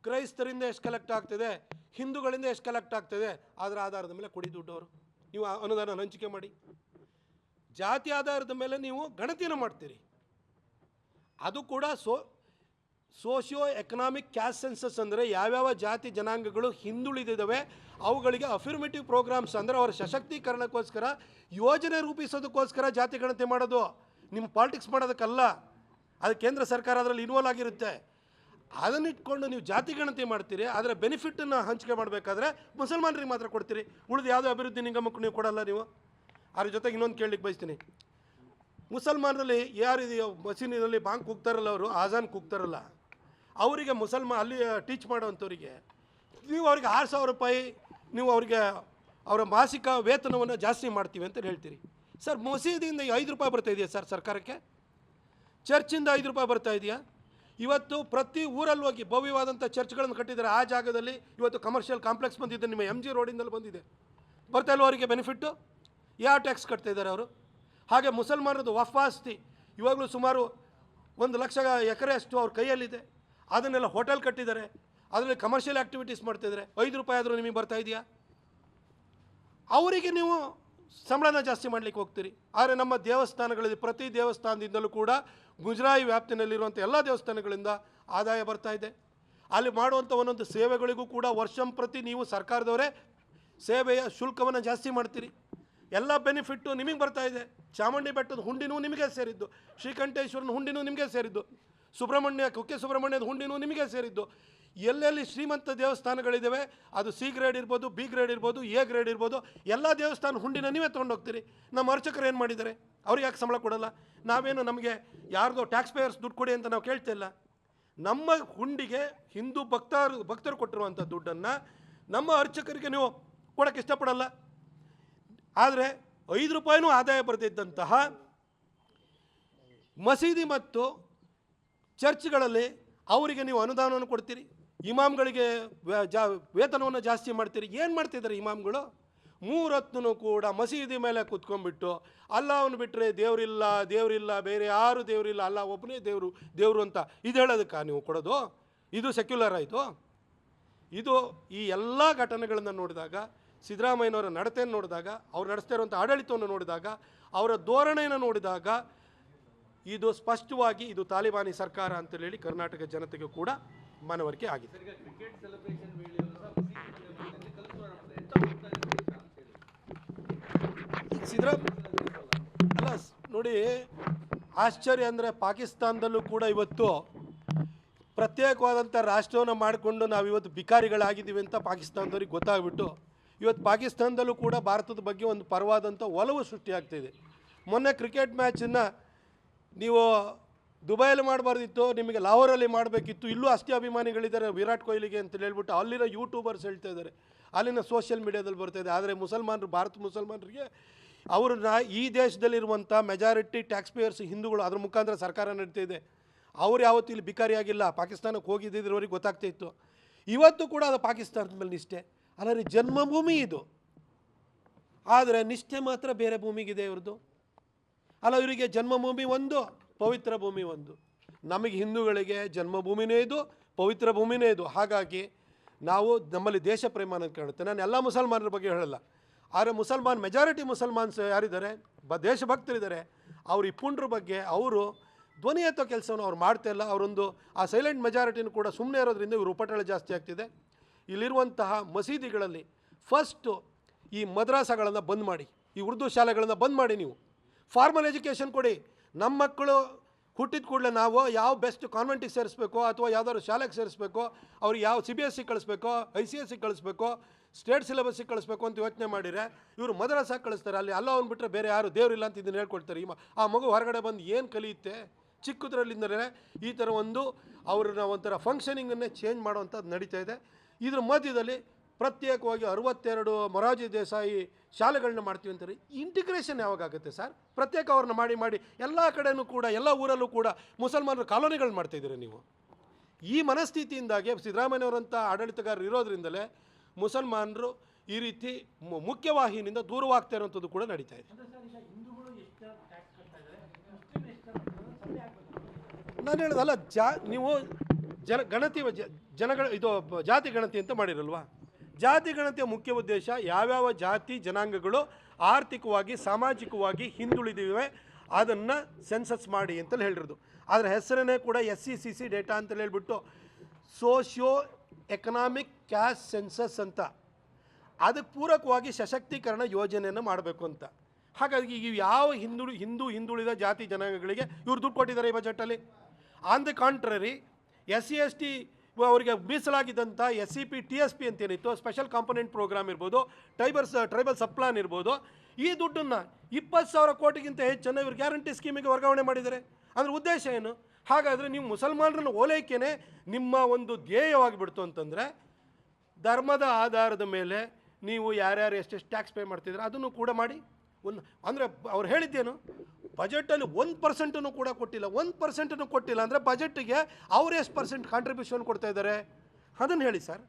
ಕ್ರೈಸ್ತರಿಂದ ಎಷ್ಟು ಕಲೆಕ್ಟ್ ಆಗ್ತದೆ, ಹಿಂದೂಗಳಿಂದ ಎಷ್ಟು ಕಲೆಕ್ಟ್ ಆಗ್ತದೆ, ಅದರ ಆಧಾರದ ಮೇಲೆ ಕೊಡಿ ದುಡ್ಡವರು. ನೀವು ಅನುದಾನ ಹಂಚಿಕೆ ಮಾಡಿ. ಜಾತಿ ಆಧಾರದ ಮೇಲೆ ನೀವು ಗಣತಿಯನ್ನು ಮಾಡ್ತೀರಿ. ಅದು ಕೂಡ ಸೋಷಿಯೋ ಎಕನಾಮಿಕ್ ಕ್ಯಾಸ್ಟ್ ಸೆನ್ಸಸ್ ಅಂದರೆ ಯಾವ್ಯಾವ ಜಾತಿ ಜನಾಂಗಗಳು ಹಿಂದುಳಿದಿದ್ದಾವೆ ಅವುಗಳಿಗೆ ಅಫಿರ್ಮೇಟಿವ್ ಪ್ರೋಗ್ರಾಮ್ಸ್ ಅಂದರೆ ಅವರ ಸಶಕ್ತೀಕರಣಕ್ಕೋಸ್ಕರ ಯೋಜನೆ ರೂಪಿಸೋದಕ್ಕೋಸ್ಕರ ಜಾತಿ ಗಣತಿ ಮಾಡೋದು. ನಿಮ್ಮ ಪಾಲಿಟಿಕ್ಸ್ ಮಾಡೋದಕ್ಕಲ್ಲ. ಅದು ಕೇಂದ್ರ ಸರ್ಕಾರ ಅದರಲ್ಲಿ ಇನ್ವಾಲ್ವ್ ಆಗಿರುತ್ತೆ. ಅದನ್ನಿಟ್ಕೊಂಡು ನೀವು ಜಾತಿ ಗಣತಿ ಮಾಡ್ತೀರಿ. ಅದರ ಬೆನಿಫಿಟನ್ನು ಹಂಚಿಕೆ ಮಾಡಬೇಕಾದ್ರೆ ಮುಸಲ್ಮಾನರಿಗೆ ಮಾತ್ರ ಕೊಡ್ತೀರಿ, ಉಳಿದು ಯಾವುದೇ ಅಭಿವೃದ್ಧಿ ನಿಗಮಕ್ಕೂ ನೀವು ಕೊಡಲ್ಲ. ನೀವು ಅದ್ರ ಜೊತೆಗೆ ಇನ್ನೊಂದು ಕೇಳಲಿಕ್ಕೆ ಬಯಸ್ತೀನಿ. ಮುಸಲ್ಮಾನರಲ್ಲಿ ಯಾರಿದೆಯೋ ಮಸೀದಿನಲ್ಲಿ ಬಾಂಕ್ ಕೂಗ್ತಾರಲ್ಲ, ಅವರು ಆಜಾನ್ ಕೂಗ್ತಾರಲ್ಲ, ಅವರಿಗೆ ಅಲ್ಲಿ ಟೀಚ್ ಮಾಡೋವಂಥವ್ರಿಗೆ ನೀವು ಅವ್ರಿಗೆ 6,000 ರೂಪಾಯಿ ನೀವು ಅವರಿಗೆ ಅವರ ಮಾಸಿಕ ವೇತನವನ್ನು ಜಾಸ್ತಿ ಮಾಡ್ತೀವಿ ಅಂತ ಹೇಳ್ತೀರಿ. ಸರ್, ಮಸೀದಿಯಿಂದ 5 ರೂಪಾಯಿ ಬರ್ತಾ ಇದೆಯಾ ಸರ್ ಸರ್ಕಾರಕ್ಕೆ? ಚರ್ಚಿಂದ 5 ರೂಪಾಯಿ ಬರ್ತಾ ಇದೆಯಾ? ಇವತ್ತು ಪ್ರತಿ ಊರಲ್ಲಿ ಹೋಗಿ ಭವ್ಯವಾದಂಥ ಚರ್ಚ್ಗಳನ್ನು ಕಟ್ಟಿದ್ದಾರೆ. ಆ ಜಾಗದಲ್ಲಿ ಇವತ್ತು ಕಮರ್ಷಿಯಲ್ ಕಾಂಪ್ಲೆಕ್ಸ್ ಬಂದಿದೆ, ನಿಮ್ಮ MG ರೋಡಿಂದಲ್ಲಿ ಬಂದಿದೆ. ಬರ್ತಾ ಇಲ್ವ ಅವರಿಗೆ ಬೆನಿಫಿಟ್ಟು? ಯಾವ ಟ್ಯಾಕ್ಸ್ ಕಟ್ತಾ ಇದ್ದಾರೆ ಅವರು? ಹಾಗೆ ಮುಸಲ್ಮಾನರದ್ದು ವಫ್ ಆಸ್ತಿ ಇವಾಗಲೂ ಸುಮಾರು 1 ಲಕ್ಷ ಎಕರೆ ಅಷ್ಟು ಅವ್ರ ಕೈಯಲ್ಲಿದೆ. ಅದನ್ನೆಲ್ಲ ಹೋಟೆಲ್ ಕಟ್ಟಿದ್ದಾರೆ, ಅದರಲ್ಲಿ ಕಮರ್ಷಿಯಲ್ ಆ್ಯಕ್ಟಿವಿಟೀಸ್ ಮಾಡ್ತಾಯಿದ್ದಾರೆ. 5 ರೂಪಾಯಿ ಆದರೂ ನಿಮಗೆ ಬರ್ತಾ ಇದೆಯಾ? ಅವರಿಗೆ ನೀವು ಸಂಬಳನ ಜಾಸ್ತಿ ಮಾಡಲಿಕ್ಕೆ ಹೋಗ್ತೀರಿ. ಆದರೆ ನಮ್ಮ ದೇವಸ್ಥಾನಗಳಲ್ಲಿ ಪ್ರತಿ ದೇವಸ್ಥಾನದಿಂದಲೂ ಕೂಡ ಮುಜರಾಯಿ ವ್ಯಾಪ್ತಿನಲ್ಲಿರುವಂಥ ಎಲ್ಲ ದೇವಸ್ಥಾನಗಳಿಂದ ಆದಾಯ ಬರ್ತಾ ಇದೆ. ಅಲ್ಲಿ ಮಾಡುವಂಥ ಒಂದೊಂದು ಸೇವೆಗಳಿಗೂ ಕೂಡ ವರ್ಷಂಪ್ರತಿ ನೀವು ಸರ್ಕಾರದವರೇ ಸೇವೆಯ ಶುಲ್ಕವನ್ನು ಜಾಸ್ತಿ ಮಾಡ್ತೀರಿ. ಎಲ್ಲ ಬೆನಿಫಿಟ್ಟು ನಿಮಗೆ ಬರ್ತಾ ಇದೆ. ಚಾಮುಂಡಿ ಬೆಟ್ಟದ ಹುಂಡಿನೂ ನಿಮಗೆ ಸೇರಿದ್ದು, ಶ್ರೀಕಂಠೇಶ್ವರನ ಹುಂಡಿನೂ ನಿಮಗೆ ಸೇರಿದ್ದು, ಕುಕ್ಕೆ ಸುಬ್ರಹ್ಮಣ್ಯದ ಹುಂಡಿನೂ ನಿಮಗೆ ಸೇರಿದ್ದು. ಎಲ್ಲೆಲ್ಲಿ ಶ್ರೀಮಂತ ದೇವಸ್ಥಾನಗಳಿದ್ದಾವೆ, ಅದು C ಗ್ರೇಡ್ ಇರ್ಬೋದು, B ಗ್ರೇಡ್ ಇರ್ಬೋದು, A ಗ್ರೇಡ್ ಇರ್ಬೋದು, ಎಲ್ಲ ದೇವಸ್ಥಾನ ಹುಂಡಿನ ನೀವೇ ತೊಗೊಂಡೋಗ್ತೀರಿ. ನಮ್ಮ ಅರ್ಚಕರು ಏನು ಮಾಡಿದ್ದಾರೆ? ಅವ್ರಿಗೆ ಯಾಕೆ ಸಂಬಳ ಕೊಡಲ್ಲ? ನಾವೇನು ನಮಗೆ ಯಾರ್ದೋ ಟ್ಯಾಕ್ಸ್ ಪೇಯರ್ಸ್ ದುಡ್ಡು ಕೊಡಿ ಅಂತ ನಾವು ಕೇಳ್ತಾ ಇಲ್ಲ. ನಮ್ಮ ಹುಂಡಿಗೆ ಹಿಂದೂ ಭಕ್ತರು ಕೊಟ್ಟಿರುವಂಥ ದುಡ್ಡನ್ನು ನಮ್ಮ ಅರ್ಚಕರಿಗೆ ನೀವು ಕೊಡೋಕ್ಕೆ ಇಷ್ಟಪಡಲ್ಲ. ಆದರೆ 5 ರೂಪಾಯಿನೂ ಆದಾಯ ಬರೆದಿದ್ದಂತಹ ಮಸೀದಿ ಮತ್ತು ಚರ್ಚ್ಗಳಲ್ಲಿ ಅವರಿಗೆ ನೀವು ಅನುದಾನವನ್ನು ಕೊಡ್ತೀರಿ, ಇಮಾಮ್ಗಳಿಗೆ ವೇತನವನ್ನು ಜಾಸ್ತಿ ಮಾಡ್ತೀರಿ. ಏನು ಮಾಡ್ತಿದ್ದಾರೆ ಇಮಾಮ್ಗಳು? 3 ಹೊತ್ತೂ ಕೂಡ ಮಸೀದಿ ಮೇಲೆ ಕೂತ್ಕೊಂಡ್ಬಿಟ್ಟು ಅಲ್ಲಾವನ್ನು ಬಿಟ್ಟರೆ ದೇವರಿಲ್ಲ, ಬೇರೆ ಯಾರು ದೇವರಿಲ್ಲ, ಅಲ್ಲ ಒಬ್ಬನೇ ದೇವರು ಅಂತ ಇದು ಹೇಳೋದಕ್ಕೆ ನೀವು ಕೊಡೋದು? ಇದು ಸೆಕ್ಯುಲರ್ ಆಯಿತು? ಇದು ಈ ಎಲ್ಲ ಘಟನೆಗಳನ್ನು ನೋಡಿದಾಗ, ಸಿದ್ದರಾಮಯ್ಯನವರ ನಡತೆಯನ್ನು ನೋಡಿದಾಗ, ಅವ್ರು ನಡೆಸ್ತಾ ಇರುವಂಥ ಆಡಳಿತವನ್ನು ನೋಡಿದಾಗ, ಅವರ ಧೋರಣೆಯನ್ನು ನೋಡಿದಾಗ ಇದು ಸ್ಪಷ್ಟವಾಗಿ ಇದು ತಾಲಿಬಾನಿ ಸರ್ಕಾರ ಅಂತೇಳಿ ಕರ್ನಾಟಕ ಜನತೆಗೂ ಕೂಡ ಮನವರಿಕೆ ಆಗಿದೆ. ಅಲ್ಲ ನೋಡಿ, ಆಶ್ಚರ್ಯ ಅಂದರೆ ಪಾಕಿಸ್ತಾನದಲ್ಲೂ ಕೂಡ ಇವತ್ತು ಪ್ರತ್ಯೇಕವಾದಂಥ ರಾಷ್ಟ್ರವನ್ನು ಮಾಡಿಕೊಂಡು ನಾವಿವತ್ತು ಬಿಕಾರಿಗಳಾಗಿದ್ದೀವಿ ಅಂತ ಪಾಕಿಸ್ತಾನದವ್ರಿಗೆ ಗೊತ್ತಾಗ್ಬಿಟ್ಟು ಇವತ್ತು ಪಾಕಿಸ್ತಾನದಲ್ಲೂ ಕೂಡ ಭಾರತದ ಬಗ್ಗೆ ಒಂದು ಪರವಾದಂಥ ಒಲವು ಸೃಷ್ಟಿಯಾಗ್ತಿದೆ. ಮೊನ್ನೆ ಕ್ರಿಕೆಟ್ ಮ್ಯಾಚನ್ನು ನೀವು ದುಬೈಯಲ್ಲಿ ಮಾಡಬಾರ್ದಿತ್ತು, ನಿಮಗೆ ಲಾಹೋರಲ್ಲಿ ಮಾಡಬೇಕಿತ್ತು. ಇಲ್ಲೂ ಅಷ್ಟೇ ಅಭಿಮಾನಿಗಳಿದ್ದಾರೆ ವಿರಾಟ್ ಕೊಹ್ಲಿಗೆ ಅಂತ ಹೇಳ್ಬಿಟ್ಟು ಅಲ್ಲಿನ ಯೂಟ್ಯೂಬರ್ಸ್ ಹೇಳ್ತಾ ಇದ್ದಾರೆ, ಅಲ್ಲಿನ ಸೋಷಿಯಲ್ ಮೀಡಿಯಾದಲ್ಲಿ ಬರ್ತಾಯಿದೆ. ಆದರೆ ಭಾರತ ಮುಸಲ್ಮಾನರಿಗೆ ಅವ್ರನ್ನ ಈ ದೇಶದಲ್ಲಿರುವಂಥ ಮೆಜಾರಿಟಿ ಟ್ಯಾಕ್ಸ್ ಪೇಯರ್ಸ್ ಹಿಂದೂಗಳು, ಅದ್ರ ಮುಖಾಂತರ ಸರ್ಕಾರ ನಡೀತಿದೆ. ಅವ್ರು ಯಾವತ್ತೂ ಇಲ್ಲಿ ಬಿಕಾರಿಯಾಗಿಲ್ಲ. ಪಾಕಿಸ್ತಾನಕ್ಕೆ ಹೋಗಿದ್ದಿದ್ರವರಿಗೆ ಗೊತ್ತಾಗ್ತಾ ಇತ್ತು. ಇವತ್ತು ಕೂಡ ಅದು ಪಾಕಿಸ್ತಾನದ ಮೇಲೆ ನಿಷ್ಠೆ. ಅಲ್ಲರಿ ಜನ್ಮಭೂಮಿ ಇದು, ಆದರೆ ನಿಷ್ಠೆ ಮಾತ್ರ ಬೇರೆ ಭೂಮಿಗಿದೆ ಇವ್ರದ್ದು. ಅಲ್ಲ, ಇವರಿಗೆ ಜನ್ಮಭೂಮಿ ಒಂದು, ಪವಿತ್ರ ಭೂಮಿ ಒಂದು. ನಮಗೆ ಹಿಂದೂಗಳಿಗೆ ಜನ್ಮಭೂಮಿನೇ ಇದು, ಪವಿತ್ರ ಭೂಮಿನೇ ಇದು. ಹಾಗಾಗಿ ನಾವು ನಮ್ಮಲ್ಲಿ ದೇಶ ಪ್ರೇಮ ಅನ್ನೋದು ಕಾಣುತ್ತೆ. ನಾನು ಎಲ್ಲ ಮುಸಲ್ಮಾನರ ಬಗ್ಗೆ ಹೇಳಲ್ಲ, ಆದರೆ ಮೆಜಾರಿಟಿ ಮುಸಲ್ಮಾನ್ಸ್ ಯಾರಿದ್ದಾರೆ, ದೇಶಭಕ್ತರಿದ್ದಾರೆ, ಅವ್ರು ಈ ಪುಂಡ್ರ ಬಗ್ಗೆ ಅವರು ಧ್ವನಿ ಎತ್ತೋ ಕೆಲಸವನ್ನು ಅವ್ರು ಮಾಡ್ತಾ ಇಲ್ಲ. ಅವರೊಂದು ಆ ಸೈಲೆಂಟ್ ಮೆಜಾರಿಟಿನೂ ಕೂಡ ಸುಮ್ಮನೆ ಇರೋದ್ರಿಂದ ಇವರು ಉಪಟಳ ಜಾಸ್ತಿ ಆಗ್ತಿದೆ. ಇಲ್ಲಿರುವಂತಹ ಮಸೀದಿಗಳಲ್ಲಿ ಫಸ್ಟು ಈ ಮದ್ರಾಸಗಳನ್ನು ಬಂದ್ ಮಾಡಿ, ಈ ಉರ್ದು ಶಾಲೆಗಳನ್ನು ಬಂದ್ ಮಾಡಿ, ನೀವು ಫಾರ್ಮಲ್ ಎಜುಕೇಷನ್ ಕೊಡಿ. ನಮ್ಮ ಮಕ್ಕಳು ಹುಟ್ಟಿದ ಕೂಡಲೇ ನಾವು ಯಾವ ಬೆಸ್ಟ್ ಕಾನ್ವೆಂಟಿಗೆ ಸೇರಿಸ್ಬೇಕೋ ಅಥವಾ ಯಾವುದಾದ್ರು ಶಾಲೆಗೆ ಸೇರಿಸ್ಬೇಕೋ, ಅವ್ರಿಗೆ ಯಾವ CBSE ಕಳಿಸ್ಬೇಕೋ, ICSE ಕಳಿಸ್ಬೇಕೋ, ಸ್ಟೇಟ್ ಸಿಲೆಬಸ್ಸಿಗೆ ಕಳಿಸ್ಬೇಕು ಅಂತ ಯೋಚನೆ ಮಾಡಿದರೆ ಇವರು ಮದ್ರಾಸಾಗಿ ಕಳಿಸ್ತಾರೆ. ಅಲ್ಲಿ ಅಲ್ಲವನ್ನು ಬಿಟ್ಟರೆ ಬೇರೆ ಯಾರು ದೇವರಿಲ್ಲ ಅಂತ ಇದನ್ನು ಹೇಳ್ಕೊಳ್ತಾರೆ. ಆ ಮಗು ಹೊರಗಡೆ ಬಂದು ಏನು ಕಲಿಯುತ್ತೆ? ಚಿಕ್ಕದ್ರಲ್ಲಿಂದಲೇ ಈ ಥರ ಅವ್ರನ್ನ ಒಂಥರ ಫಂಕ್ಷನಿಂಗನ್ನೇ ಚೇಂಜ್ ಮಾಡುವಂಥದ್ದು ನಡೀತಾ ಇದೆ. ಇದ್ರ ಮಧ್ಯದಲ್ಲಿ ಪ್ರತ್ಯೇಕವಾಗಿ 62 ಮೊರಾರ್ಜಿ ದೇಸಾಯಿ ಶಾಲೆಗಳನ್ನ ಮಾಡ್ತೀವಿ ಅಂತಾರೆ. ಇಂಟಿಗ್ರೇಷನ್ ಯಾವಾಗುತ್ತೆ ಸರ್? ಪ್ರತ್ಯೇಕ ಅವ್ರನ್ನ ಮಾಡಿ ಎಲ್ಲ ಕಡೆಯೂ ಕೂಡ ಎಲ್ಲ ಊರಲ್ಲೂ ಕೂಡ ಮುಸಲ್ಮಾನರು ಕಾಲೋನಿಗಳು ಮಾಡ್ತಾಯಿದ್ದೀರಿ ನೀವು. ಈ ಮನಸ್ಥಿತಿಯಿಂದಾಗಿ ಸಿದ್ದರಾಮಯ್ಯನವರಂಥ ಆಡಳಿತಗಾರರು ಇರೋದ್ರಿಂದಲೇ ಮುಸಲ್ಮಾನರು ಈ ರೀತಿ ಮುಖ್ಯವಾಹಿನಿಯಿಂದ ದೂರವಾಗ್ತಾ ಇರೋಂಥದ್ದು ಕೂಡ ನಡೀತಾ ಇದೆ. ನಾನು ಹೇಳೋದಲ್ಲ, ನೀವು ಗಣತಿ ಜಾತಿ ಗಣತಿ ಅಂತ ಮಾಡಿರಲ್ವಾ? ಜಾತಿ ಗಣತಿಯ ಮುಖ್ಯ ಉದ್ದೇಶ ಯಾವ್ಯಾವ ಜಾತಿ ಜನಾಂಗಗಳು ಆರ್ಥಿಕವಾಗಿ ಸಾಮಾಜಿಕವಾಗಿ ಹಿಂದುಳಿದಿವೆ ಅದನ್ನು ಸೆನ್ಸಸ್ ಮಾಡಿ ಅಂತಲೇ ಹೇಳಿರೋದು. ಅದರ ಹೆಸರನ್ನೇ ಕೂಡ SECC ಡೇಟಾ ಅಂತಲೇ ಹೇಳ್ಬಿಟ್ಟು ಸೋಷಿಯೋ ಎಕನಾಮಿಕ್ ಕ್ಯಾಸ್ಟ್ ಸೆನ್ಸಸ್ ಅಂತ, ಅದಕ್ಕೆ ಪೂರಕವಾಗಿ ಸಶಕ್ತೀಕರಣ ಯೋಜನೆಯನ್ನು ಮಾಡಬೇಕು ಅಂತ. ಹಾಗಾಗಿ ಈಗ ಯಾವ ಹಿಂದುಳಿದ ಜಾತಿ ಜನಾಂಗಗಳಿಗೆ ಇವರು ದುಡ್ಡು ಕೊಟ್ಟಿದ್ದಾರೆ ಈ ಬಜೆಟಲ್ಲಿ? ಆನ್ ದ ಕಾಂಟ್ರರಿ SC/ST ಅವರಿಗೆ ಮೀಸಲಾಗಿದ್ದಂಥ SCP TSP ಅಂತೇನಿತ್ತು, ಸ್ಪೆಷಲ್ ಕಾಂಪೊನೆಂಟ್ ಪ್ರೋಗ್ರಾಮ್ ಇರ್ಬೋದು, ಟ್ರೈಬಲ್ ಸಬ್ಪ್ಲಾನ್ ಇರ್ಬೋದು, ಈ ದುಡ್ಡನ್ನು 20,000 ಕೋಟಿಗಿಂತ ಹೆಚ್ಚನ್ನು ಇವರು ಗ್ಯಾರಂಟಿ ಸ್ಕೀಮಿಗೆ ವರ್ಗಾವಣೆ ಮಾಡಿದ್ದಾರೆ. ಅದರ ಉದ್ದೇಶ ಏನು? ಹಾಗಾದರೆ ನೀವು ಮುಸಲ್ಮಾನರನ್ನು ಓಲೈಕೆನೇ ನಿಮ್ಮ ಒಂದು ಧ್ಯೇಯವಾಗಿಬಿಡ್ತು ಅಂತಂದರೆ, ಧರ್ಮದ ಆಧಾರದ ಮೇಲೆ ನೀವು ಯಾರ್ಯಾರು ಎಷ್ಟೆಷ್ಟು ಟ್ಯಾಕ್ಸ್ ಪೇ ಮಾಡ್ತಿದ್ರೆ ಅದನ್ನು ಕೂಡ ಮಾಡಿ. ಅಂದರೆ ಅವ್ರು ಹೇಳಿದ್ದೇನು, ಬಜೆಟಲ್ಲಿ 1% ಕೂಡ ಕೊಟ್ಟಿಲ್ಲ. 1% ಕೊಟ್ಟಿಲ್ಲ ಅಂದರೆ ಬಜೆಟ್ಗೆ ಅವ್ರು ಎಷ್ಟು % ಕಾಂಟ್ರಿಬ್ಯೂಷನ್ ಕೊಡ್ತಾ ಇದ್ದಾರೆ ಅದನ್ನು ಹೇಳಿ ಸರ್.